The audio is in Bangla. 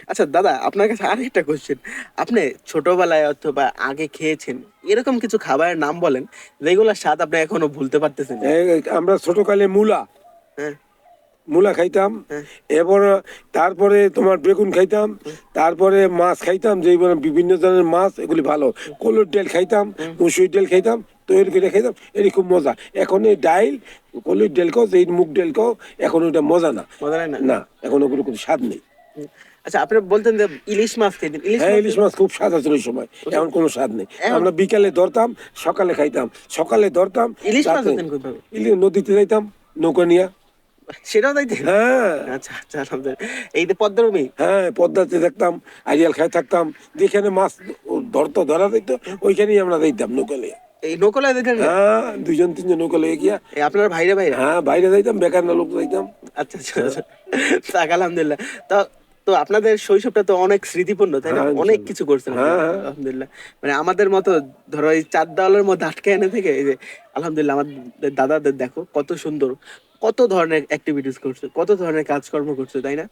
আচ্ছা দাদা, আপনার কাছে আরেকটা কোশ্চেন। আপনি ছোটবেলায় অথবা আগে খেয়েছেন এরকম কিছু খাবারের নাম বলেন যেগুলোর স্বাদ আপনি এখনো ভুলতে পারতেছেন না? আমরা ছোটকালে মূলা হ্যাঁ। মূলা খাইতাম। হ্যাঁ। এরপর তারপরে তোমার বেগুন খাইতাম। হুম। তারপরে মাছ খাইতাম, যেগুলো বিভিন্ন ধরনের মাছ, এগুলি ভালো। হুম। কলুর ডাল খাইতাম, হুম। মুসুর ডাল খাইতাম, তৈরি করে খাইতাম, এটি খুব মজা। এখন এই ডাইল, কলুর ডাল খাও, এই মুগ ডাল খাও, এখন ওটা মজা না। মজা লাগে না? না, এখন ওগুলো কোনো স্বাদ নেই। হুম। আচ্ছা, আপনি বলতেন যে ইলিশ মাছ খেতেন, ইলিশ হ্যাঁ, মাছ ইলিশ মাছ খুব স্বাদ আছে ওই সময়, এখন কোনো স্বাদ নেই। এখন আমরা বিকালে ধরতাম, সকালে খাইতাম, সকালে ধরতাম, ইলিশ মাছ রাতে হতেন কিভাবে? নদীতে যাইতাম নৌকা নিয়ে। সেটাও তাইতেন? হ্যাঁ। আচ্ছা আচ্ছা, আলহামদুলিল্লাহ। এই যে পদ্মরূপী। হ্যাঁ, পদ্মাতে দেখতাম, আড়িয়াল খাই থাকতাম, যেখানে মাছ ধরতো, ধরা দিত, ওইখানেই আমরা যাইতাম নৌকা লিয়ে। এই নকলা দেখেন? হ্যাঁ, দুইজন তিনজন নৌকা লিয়ে গিয়া। এই আপনার ভাইরা ভাইরা? হ্যাঁ, বাইরে যাইতাম, বেকার না লোক যাইতাম। আচ্ছা আচ্ছা আচ্ছা। যাক আলহামদুলিল্লাহ। তো তো আপনাদের শৈশবটা তো অনেক স্মৃতিপূর্ণ, তাই না? হ্যাঁ, অনেক ইনশাল্লাহ। কিছু করছেন হ্যাঁ, আপনারা, হ্যাঁ। আলহামদুলিল্লাহ। মানে আমাদের মতো ধরো এই চার দেওয়ালের মধ্যে আটকে এনে থেকে এই যে আলহামদুলিল্লাহ আমাদের দাদাদের দেখো কত সুন্দর, কত ধরনের অ্যাক্টিভিটিস করছে, কত ধরনের কাজকর্ম করছে, তাই না?